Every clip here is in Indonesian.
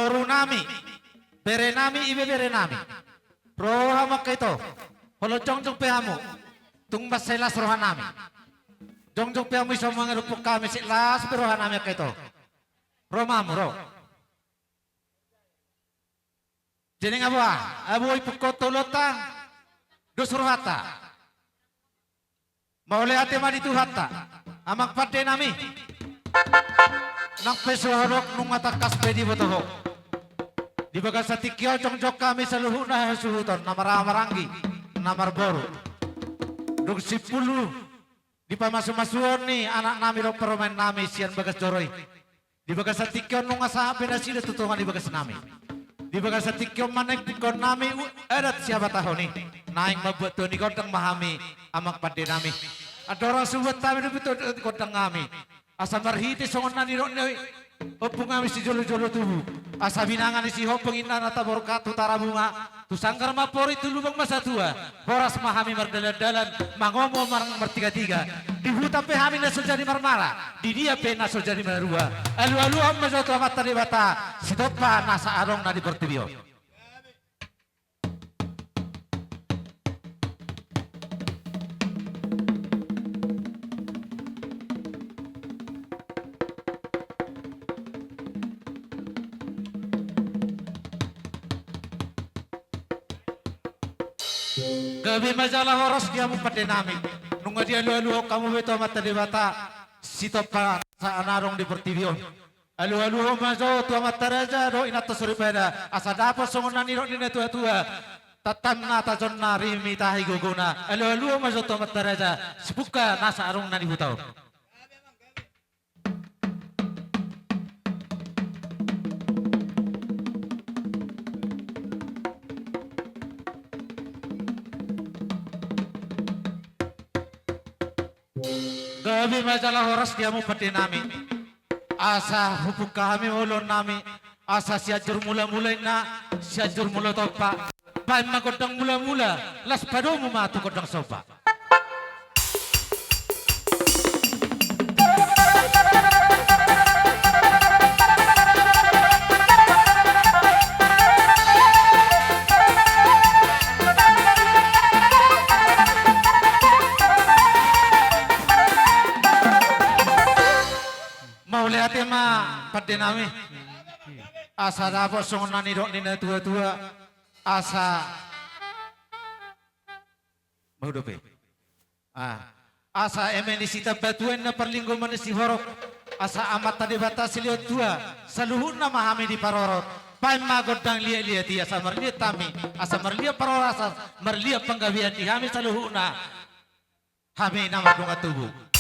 boru nami, bere nami, ibe bere nami. Roha makaito, holo jongjong pehamu, tungba selas roha nami. Jongjong pehamu iso mangerupuk kami selas roha nami kaito. Romamu ro. Jeneng abu ipukot tulotang, dusruhata. Maule ate madi tuhata, amang pade nami. Nang pesohorok nung matakas pedi botoho. Di bagas sa tikyo jongjok kami sa luhu na suhuton na maramarangi na marboru. Dug sipulu di pamasumasuon ni anak nami ro permain nami sian bagas joroy. Di bagas sa tikyo nung asahabi na sila tutungan di bagas nami. Di bagas sa tikyo manek tikon nami erat siapa tahu ni. Naing mabuat ni kodang mahami amak pade nami. Ada orang subuat kami di betul kodang nami. Asa marhiti songon nani ro ni opung kami si jolo-jolo tubuh. Asa binangan si hopeng inna nata borkatu tarabunga. Tu sangkar mapori tu lubang masa tua. Horas mahami mardalan-dalan. Mangomo marang martiga-tiga. Di huta pehami na sojari marmara. Di dia pe na sojari marua. Alu-alu amma joto amat tadi bata. Sitopa nasa arong na di portibio. Gabi majalah horos dia mupate nami. Nunga dia alu-alu kamu beto mata debata. Sitopa sa anarong di pertibion. Alu-alu majo tua mata raja do inato suripeda. Asa dapat songonani ro nina tua-tua. Tatamna tajonna rimi tahi guguna. Alu-alu majo tua mata raja. Sebuka nasa arong nani hutau. Gabi majalah horas dia mu pati nami. Asa hupuk kami ulun nami. Asa siajur mula-mulai na. Siajur mula topa. Baik magodang mula-mula. Las padomu matu kodang sopa. Ate ma pade nami asa dapat songonani rok nina tua-tua asa mau dope asa emeni sita batuen na perlinggo manisi horok asa amat tadi batasi liot tua saluhun na mahami di parorot pain magodang liat-liat asa merliat tami asa merliat parorasa merliat penggawian di kami saluhun na kami nama dunga tubuh.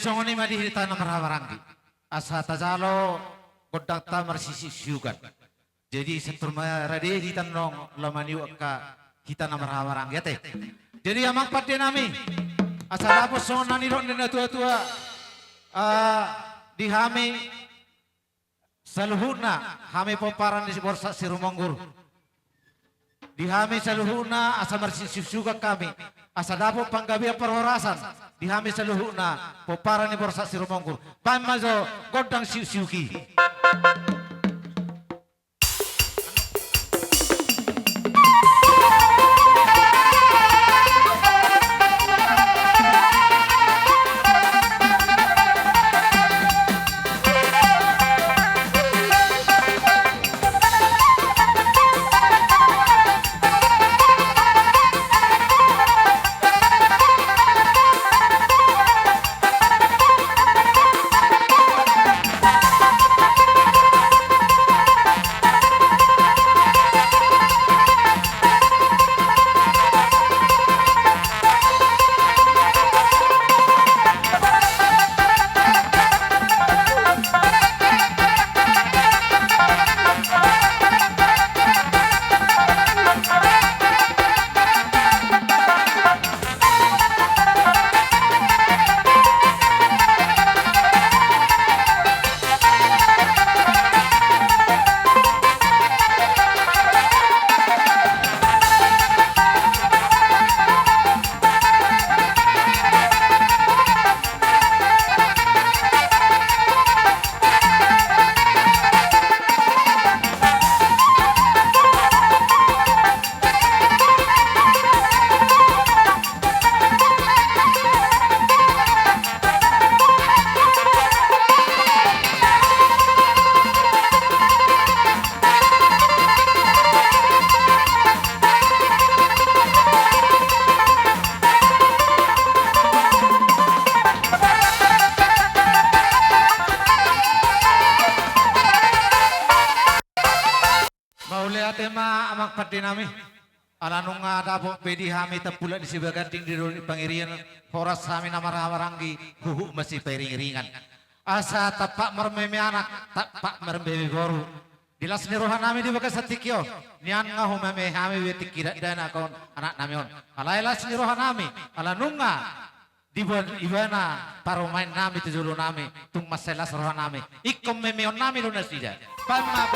songoni madi hirita na marawarangi. Asa tajalo godakta marsisi syugan. Jadi seturma rade hitan nong lamani waka hitan namar ya teh. Jadi amang pati nami asal apa sona ni ron dina tua-tua di hami saluhuna hami poparan di borsa sirumonggur. Di hami saluhuna asa marsisif juga kami asa dapo panggabi perhorasan di hami saluhuna poparan di borsa sirumonggur. Pamazo godang siuki. Tema amak pati nami alanung dapo pedi hami tepula di sebagian tinggi di pangirian horas hami namaranggi huhu masih peringiringan asa tapak mermeme anak tapak mermeme goru dilas nirohan nami di bagas satikyo nian ngahu meme hami wetik kira dana kawan anak nami on alailas nirohan nami alanunga di ibana paru main nami tujulu nami tung masalah rohan nami ikom meme on nami lunas tidak pama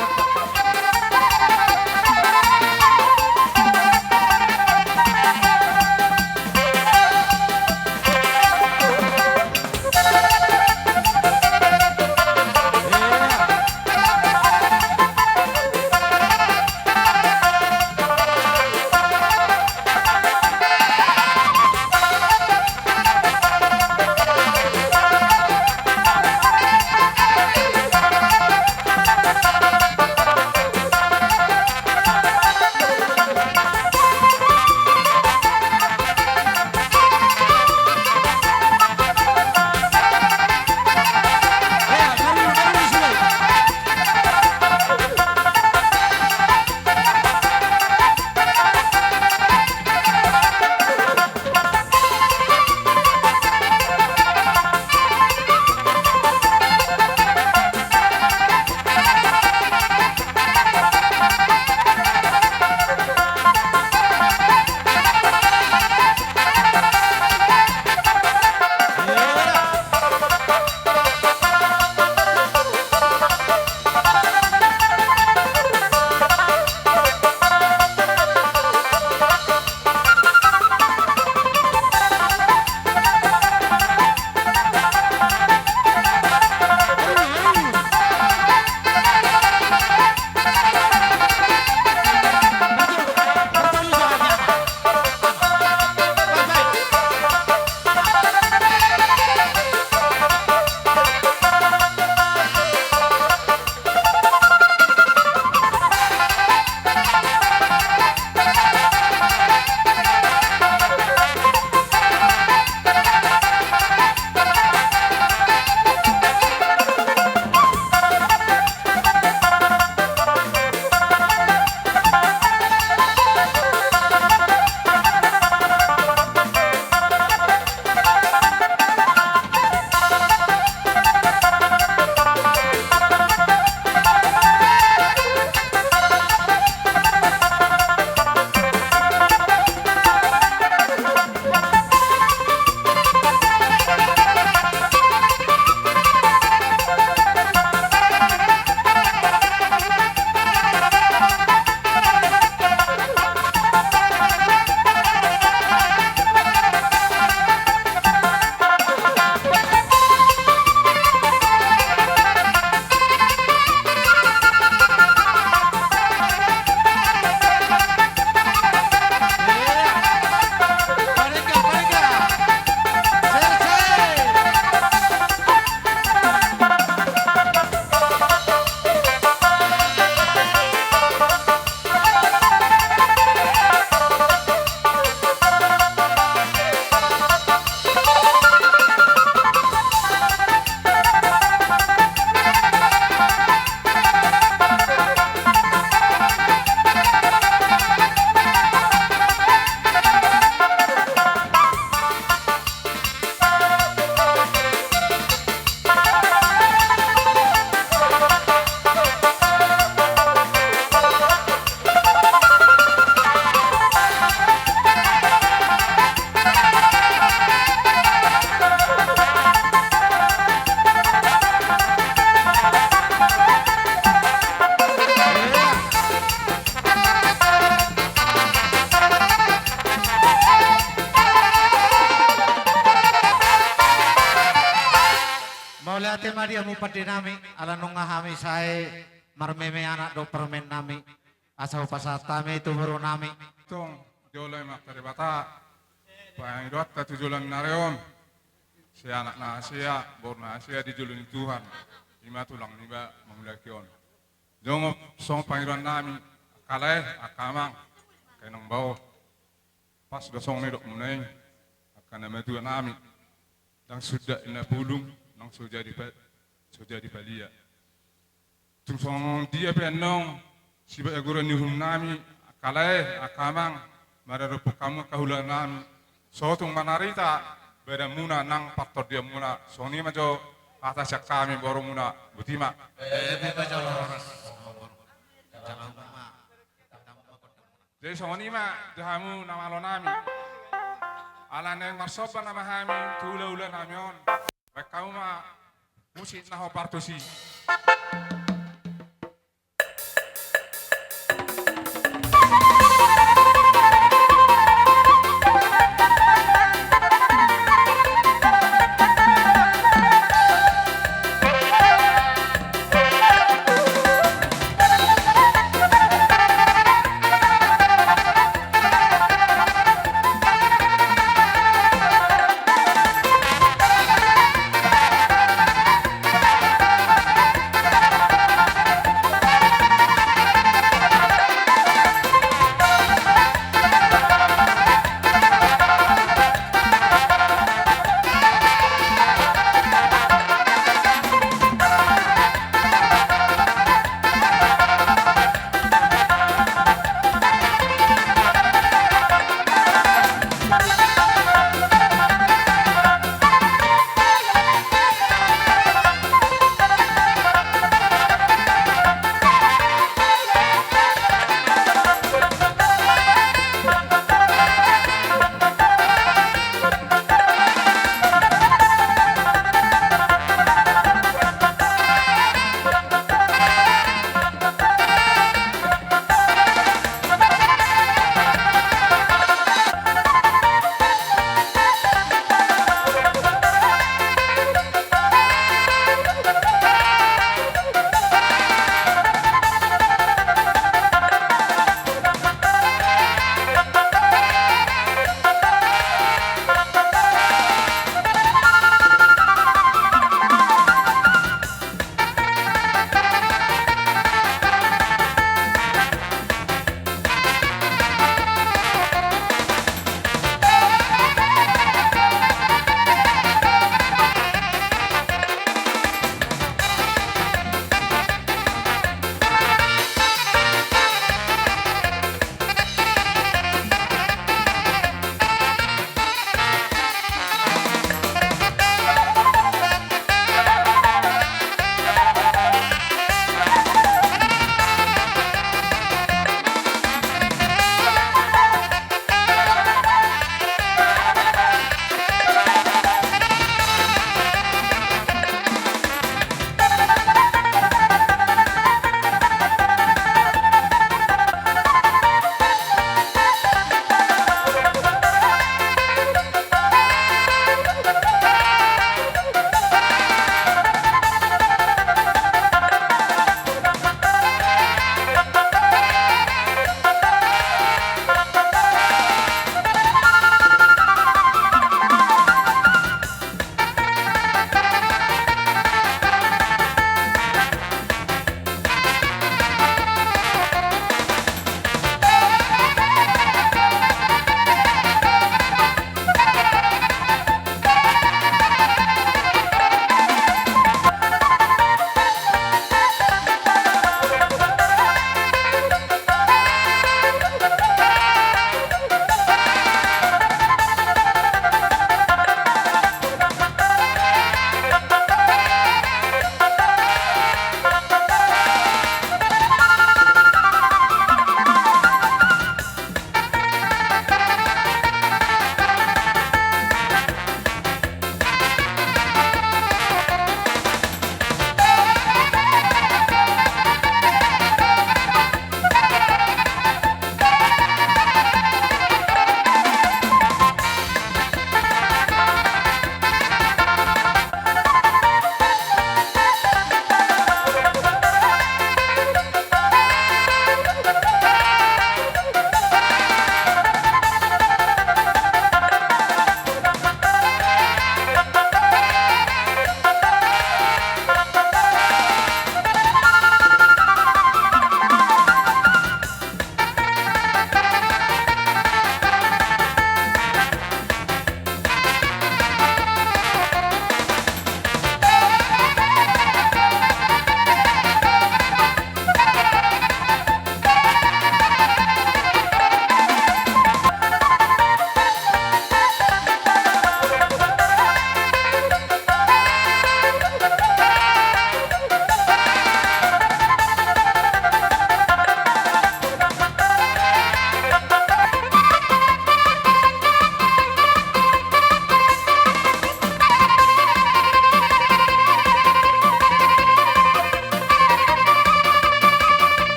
ke Maria mu pati nami ala nunga hami sae marmeme anak do permen nami asau pasatame itu baru nami Tong jolai mak dari bata. Bayang dot tatu jolan nareon. Si anak na Asia, bor na Asia dijuluni Tuhan. Lima tulang niba mamulakion. Jongop song pangiran nami kalai akamang kainang bau. Pas dosong ni dok muneng akan nama Tuhan nami. Nang sudah ina pulung nang sudah di Balia. Tungsong dia penong si ba guru ni nami kalai akamang mararupu kamu kahulan nami. Sotung manarita beda muna nang faktor dia muna soni majo atas kami baru muna butima jadi soni ma jamu nama lo nami ala neng marsoba nama kami tula namion mereka ma musik naho partusi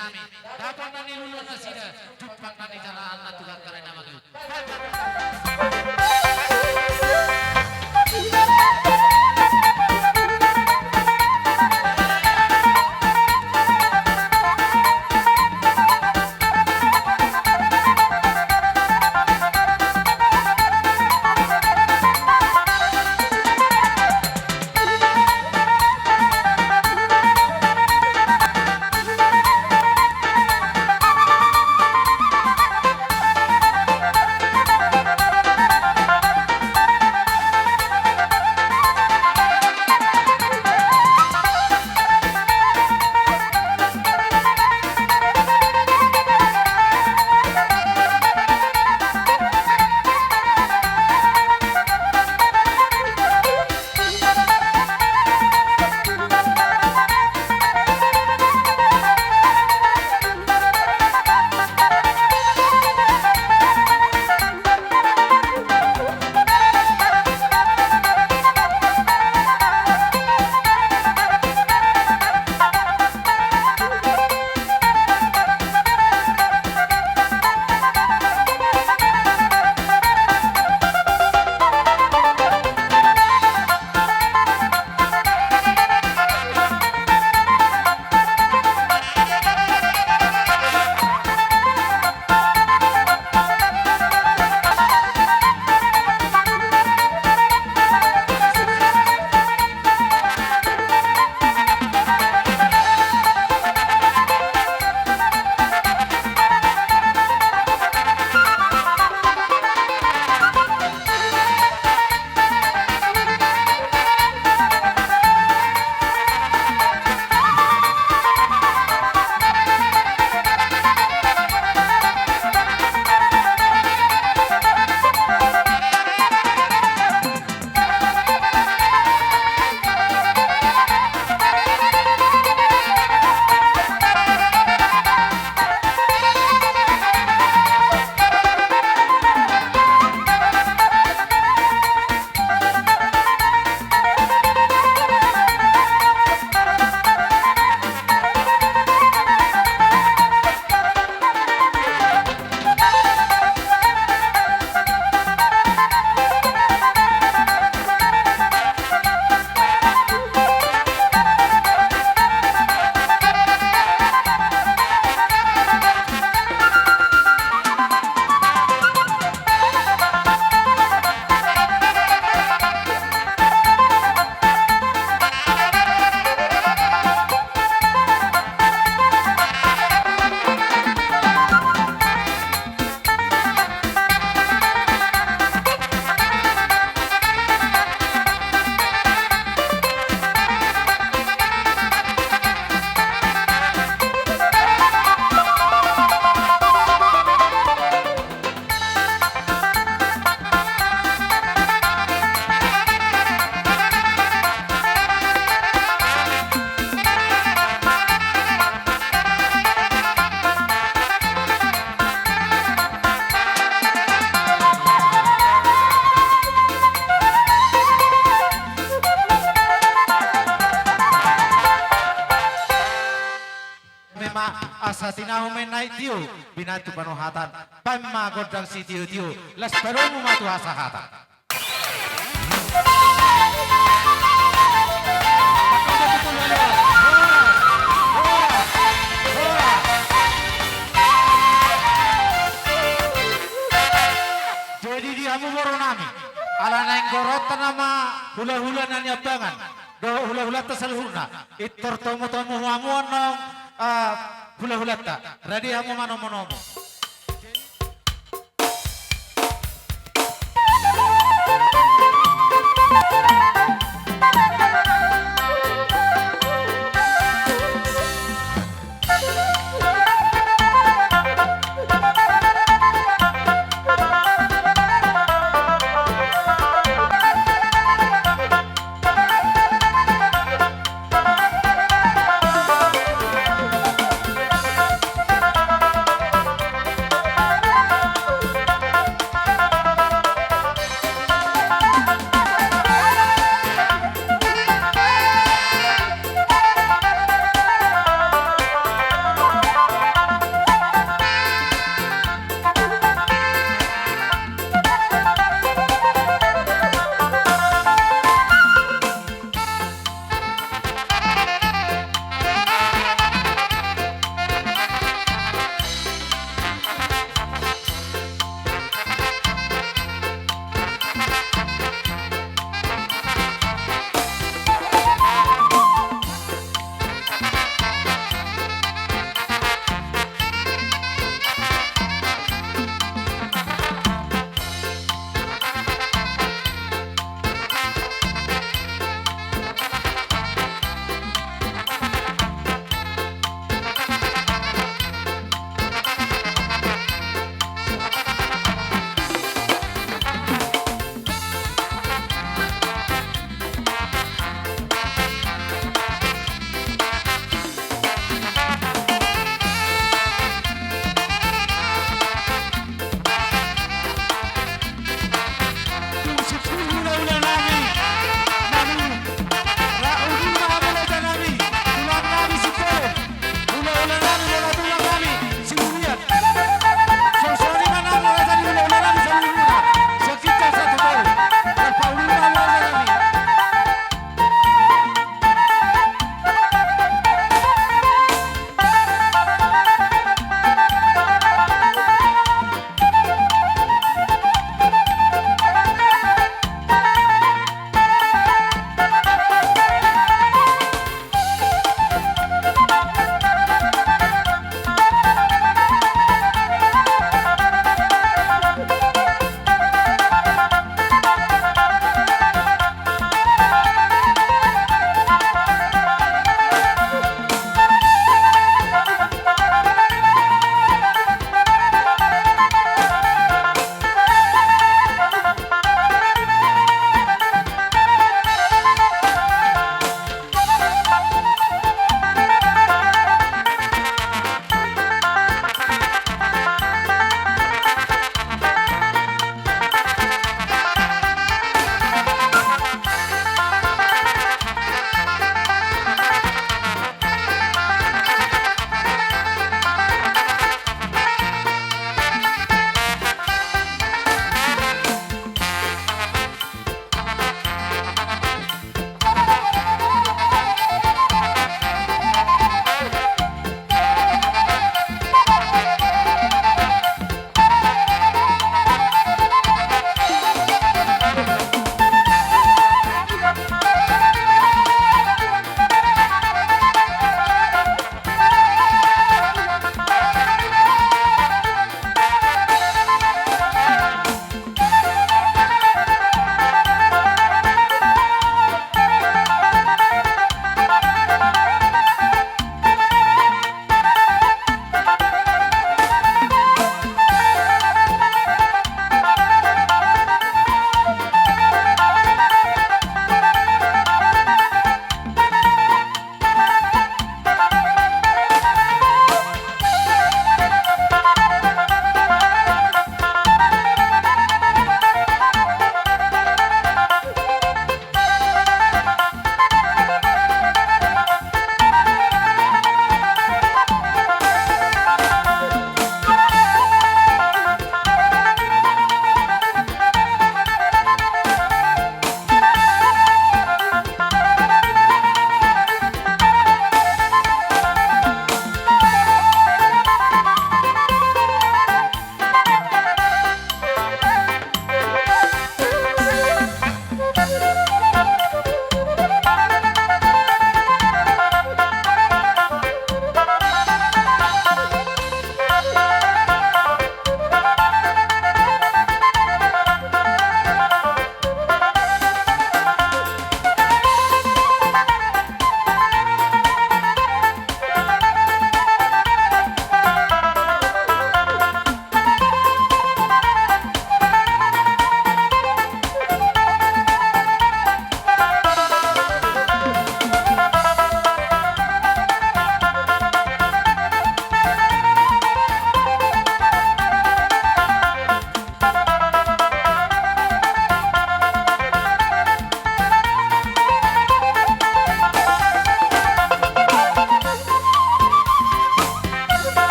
nami. Dapat nani lulus na sila. Tupak nani jalan na tulang karay na magayon. asa tinahumen na itiyo, binatu panuhatan, pamagodang si tiyo-tiyo, las perong umatu asahatan. Jadi dia mumoro nami, ala naing gorota nama hula-hula na nyabangan, do hula-hula tasalhuna, itortomo-tomo hamuan nong hula-hula ta, ready hamu manomo-nomo.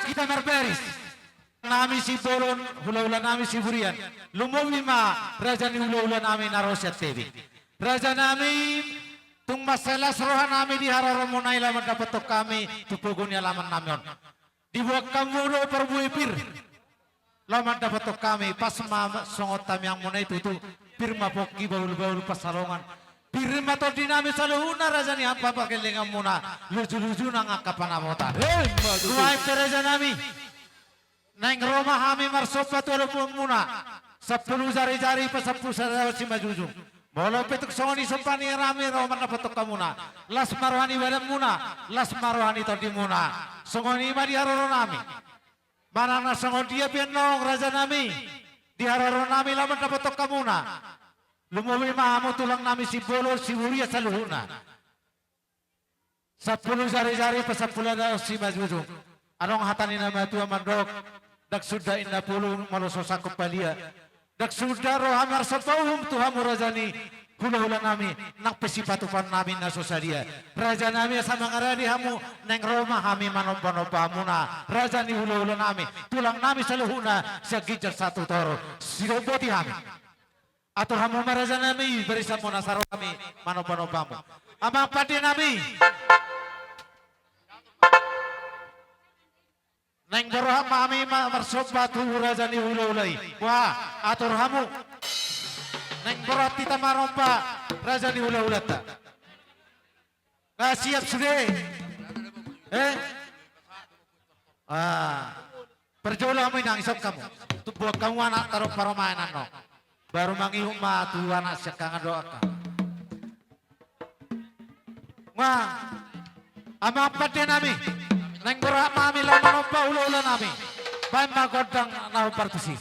kita narberis. Nami si Bolon, hula-hula nami si Burian. Lumuwi ma, raja ni hula-hula nami narosyat tebi. Raja nami, tung masalah serohan nami di hararan munay laman dapat to kami, tupugun ni alaman namion. Dibuat kamu lo perbuih pir. Laman dapat to kami, pas ma songot kami yang munay itu pirma poki baul-baul pasalongan. Pirma to dinami saluhuna raja ni apa pakai lengam muna. Lucu-lucu nang kapanamota. Ruai raja nami. Neng Roma kami marsopa tulo po muna. 10 jari-jari pa 10 sa si Majujung. Molo petuk songoni sempani rami Roma na patok ka muna. Las marwani walam muna. Las marwani tadi muna. Songoni ma di haroro nami. Mana na songon dia pianong raja nami. Di haroro nami laman na patok ka muna. Lumuwi mahamo tulang nami si Bolo si Wuria sa luhuna. 10 jari-jari pa 10 si Majujung. Anong hatanin na matua mandok. Daksuda inna pulung malososa kepalia. Daksuda rohamar sapauhum Tuhan rajani. Hula-hula nami nang pesipatupan nami na sosalia. Raja nami sama ngarani hamu neng Roma kami manompa-nompa muna. Raja ni hula-hula nami. Tulang nami saluhuna sa gijak satu toro. Siroboti kami. Atur hamu maraja nami berisa muna saro kami manompa-nompa mu. Amang pati nami. Neng boroha mami marsoba tu raja ni hula-hulai. Wah, atur hamu. Neng boroha tita marompa raja ni hula-hulata. Nggak siap sudah. Perjola mo nang isap kamu. Tubuh kamu anak taruh paromainan no. Baru mangihum ma tu anak siya kang doa ka. Wah, ama pati nami. Neng berak mami laman ompa ula-ula nami. Baik magodang nahu partisi.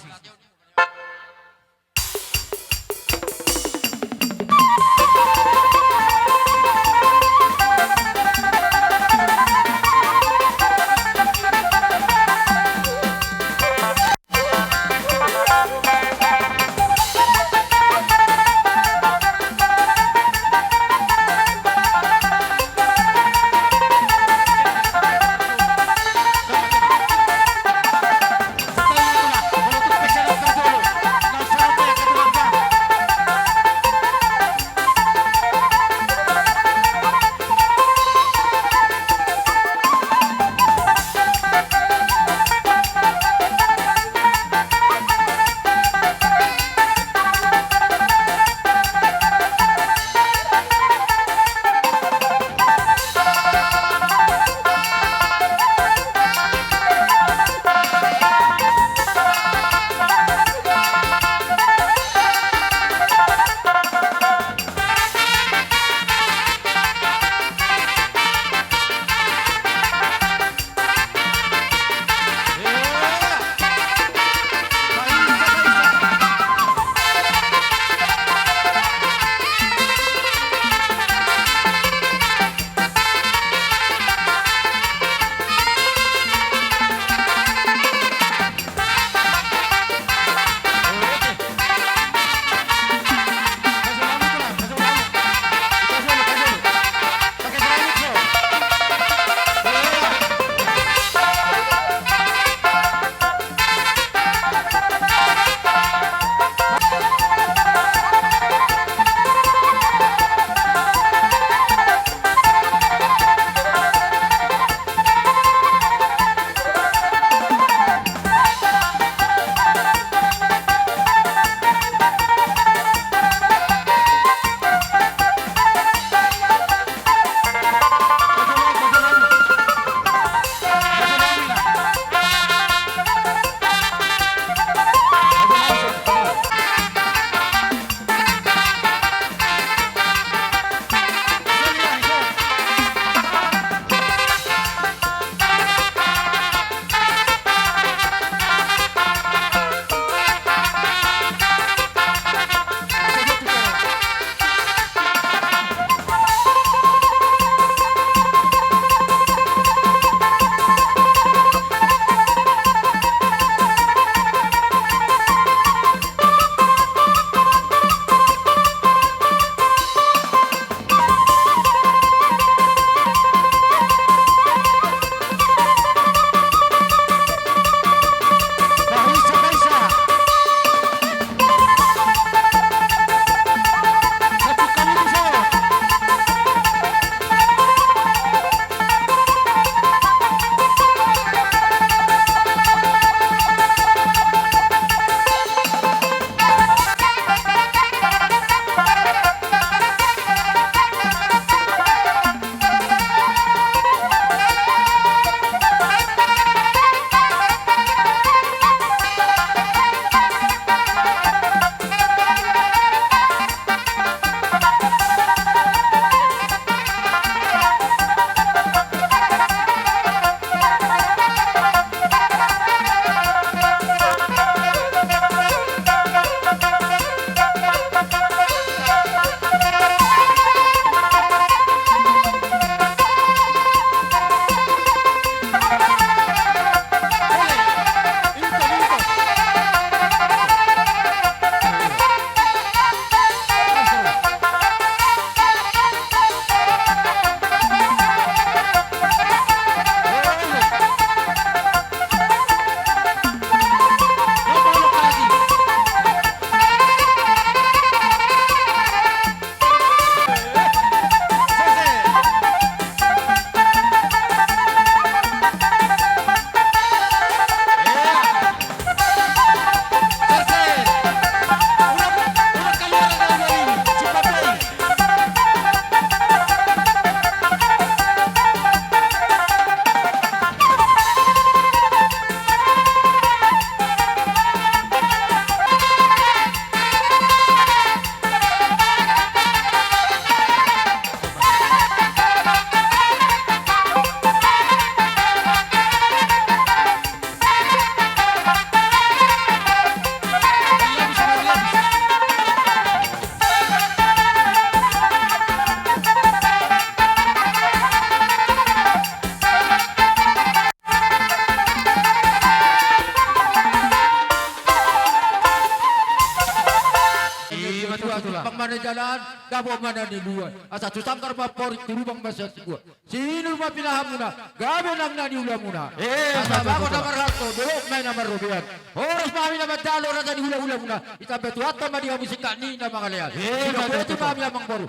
mana jalan, gabo mana di luar. Asa tu sangkar mapor turubang basa sigua. Sino mapinahamuna, gabe nang nani ulamuna. Asa bago nomor harto, dolok may nomor rubian. Oras mami na madalo rata di ula-ula muna. Itabe tu ato madi musika ni na mga leal. Sino pwede mami amang boru.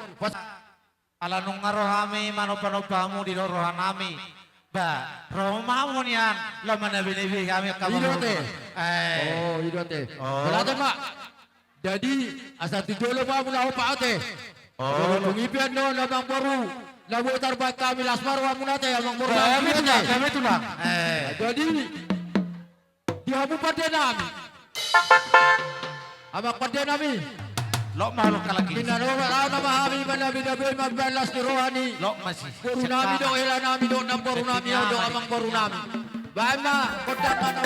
Alanong nga rohami, manopamu di rohanami. Ba, rohamamu niyan, laman na binibig kami Idote. Eh, Idote. Oh. Wala mak. Jadi asa tijolo pa muna upa ate. Oh. Tungipian no lamang boru. Labu tarbat kami lasmar wa muna te amang boru. kami tulang. Jadi di hamu pada nami. Amang pada nami. Lo makhluk ka lagi. Minanong namahami manabi-nabi magbalas ni Rohani. Lo masih. Boru nami do ila nami do nang boru nami do amang boru nami. Bae ma kodak mana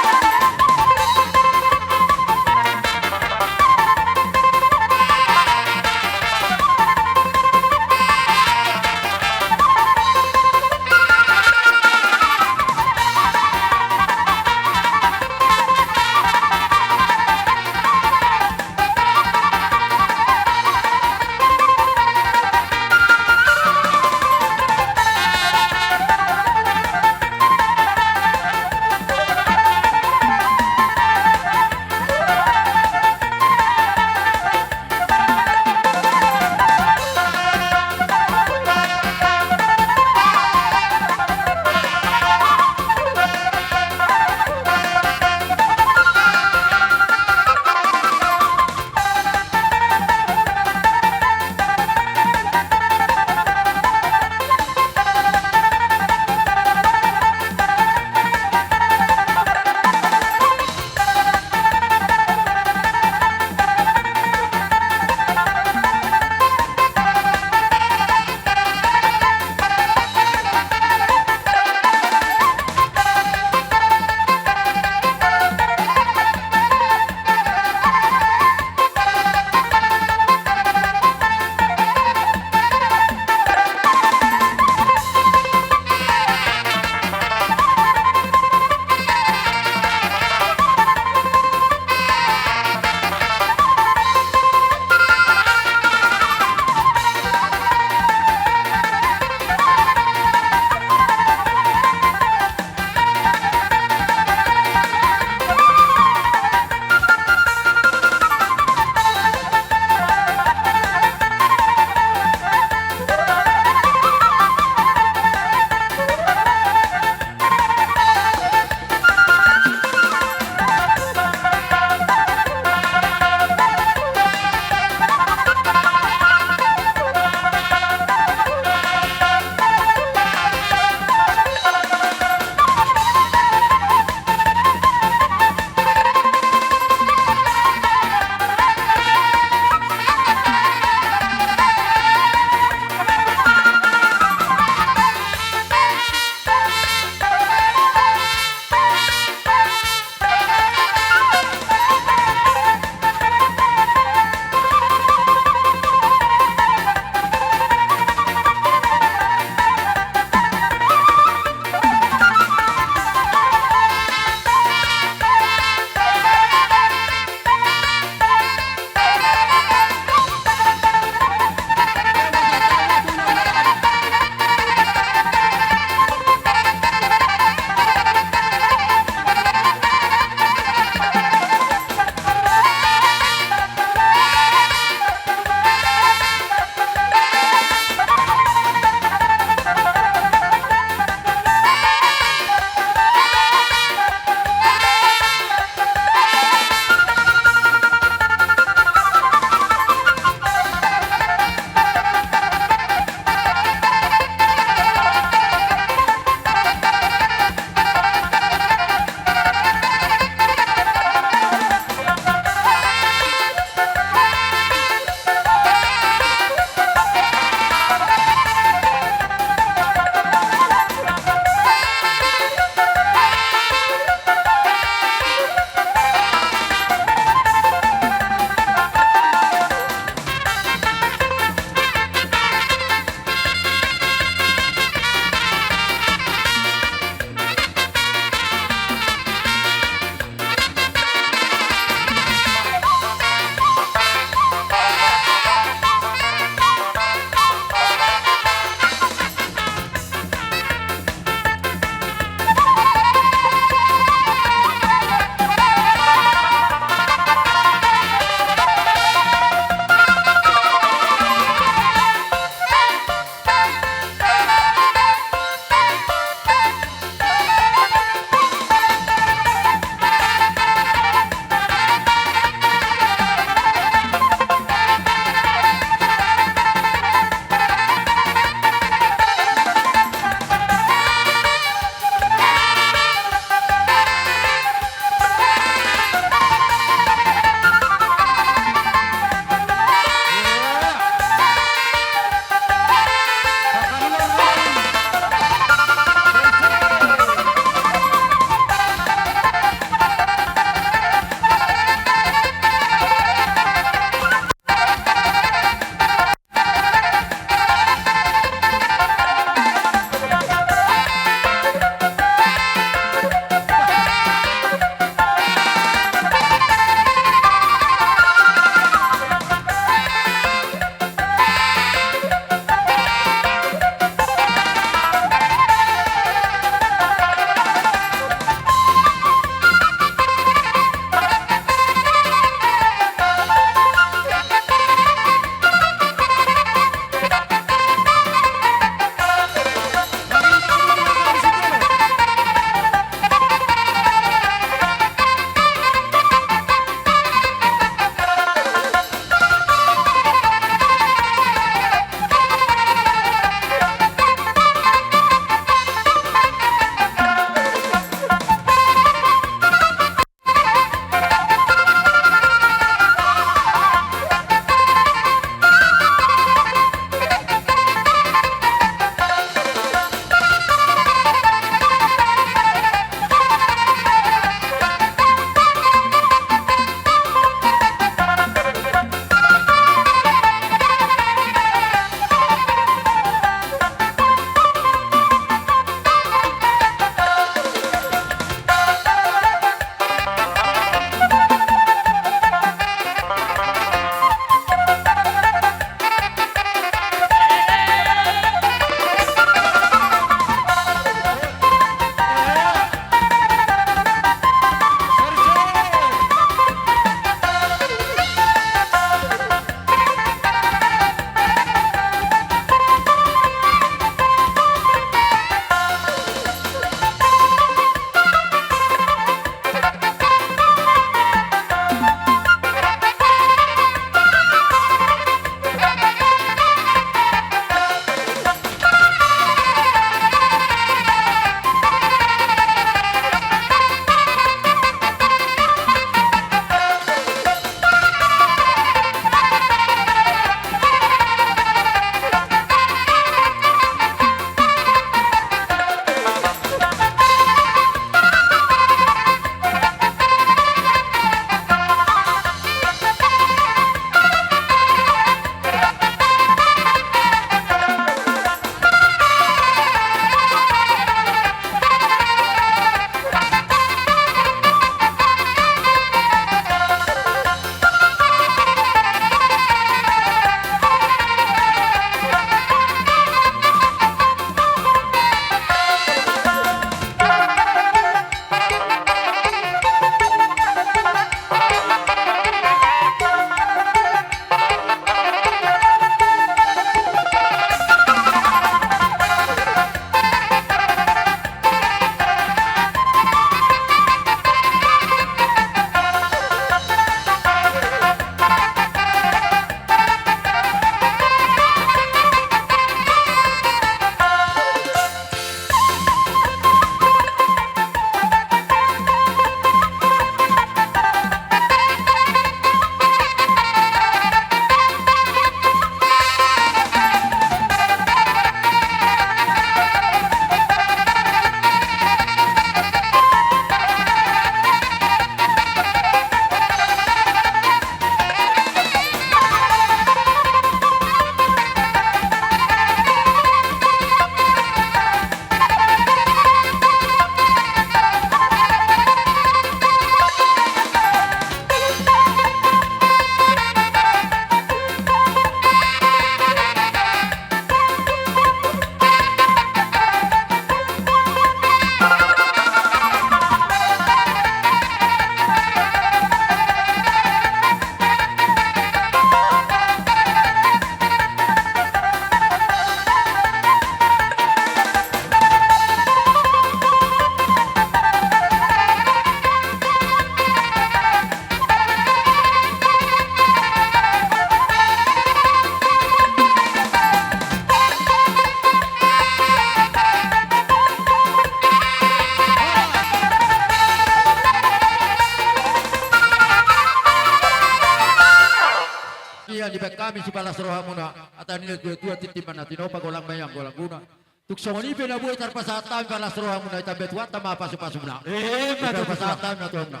kami si balas rohamuna at anila tua titiman natin o pagolang bayang golang guna. Tuksong ni pinabuhay tarpasatan balas rohamuna itabet wata mapasupasumna. Matutulang. Tarpasatan na tuhang na.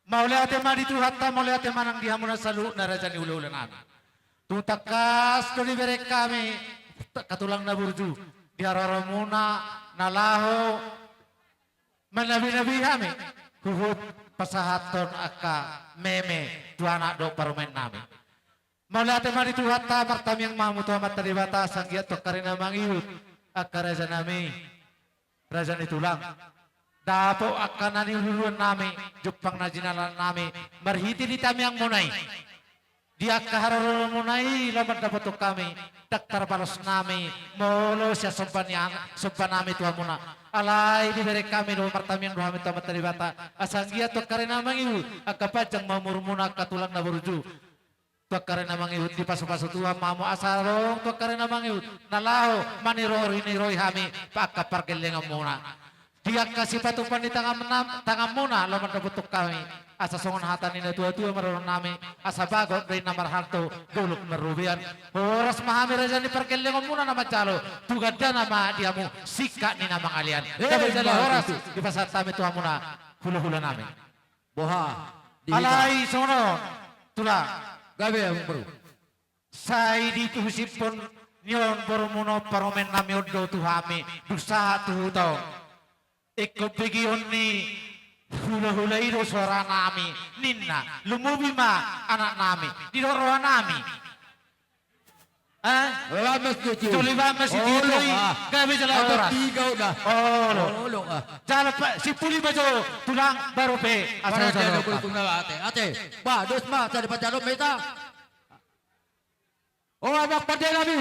Mauli ate mani tu hatta mauli ate manang dihamu na salu na raja ni ula-ula nami. Tutakas to ni berek kami katulang na burju diararamuna nalaho manabi-nabi kami huhut pasahaton aka meme tuana do parumen nami. Mauli ate mani tu hatta martam yang mamu tu amat tadi bata sanggiat to karina mangiut aka raja nami raja ni tulang. Dapo akan nani huluan nami, Jepang na jinalan nami, marhiti di kami yang munay. Dia kahararo munay, lamat dapat to kami, daktar balos nami, molo siya sumpan nami tuhan muna. Alay diberi kami do martami yang dohami tamat dari bata, asang dia to karena mangiu, akapajang mamur muna katulang na burju. To karena mangiu di pasu-pasu tuhan mamu asarong, to karena mangiu, nalaho maniroi hami, pakapargelengan muna. Dia kasih patupan di tangan muna laman daputuk kami asa songon hatan ini tua-tua meron nami asa bagot dari namar harto guluk merubian horas mahami raja ni perkelengon muna nama calo tugada nama diamu sika ni nama kalian tapi jala horas di pasar kami tuhan muna hulu-hulu nami Boha. alai sono tula Gabe ang bro. sai di tuhusipon nyon boromuno paromen nami odo tuhami dusaha tuhuto Iko pigiyon ni hula-hula iro suara nami ninna lumubi ma anak nami di doroha nami Lamas kecil. tuliba masih dito gabi jala oras Tiga udah. oh jala si puli bajo tulang baru pe Para asal dia jala boleh tunggu ate. Ba, dos ma sa depan jalur meta. Oh, abak pada kami.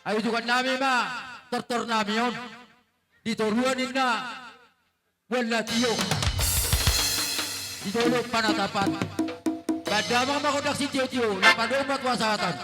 Ayo juga nami ma. Tertor nami yon. Ditoruanin na. Wala tiyo. Ditulog panatapan. Kadamang makodak si tiyo-tiyo. Napadumat wasatan.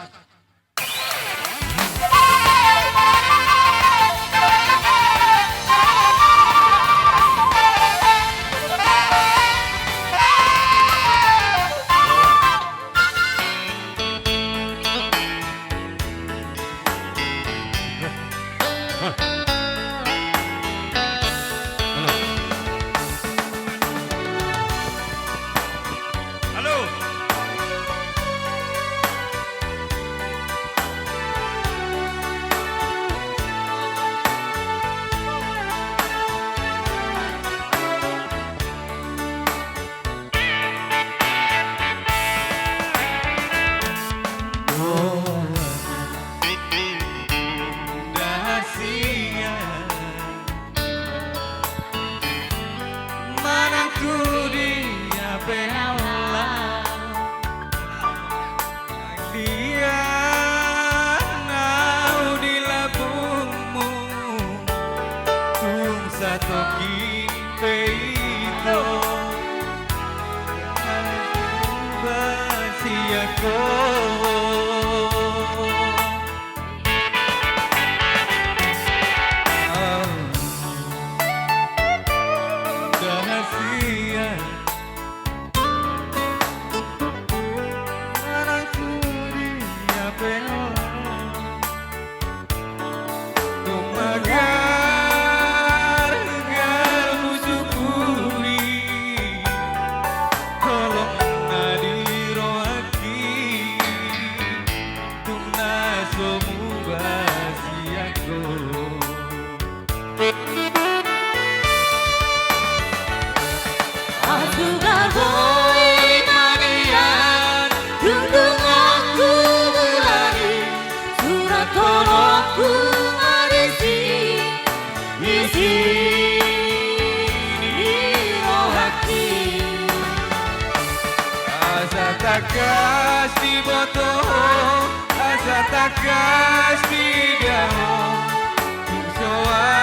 takas di boto, asa takas di daho, soal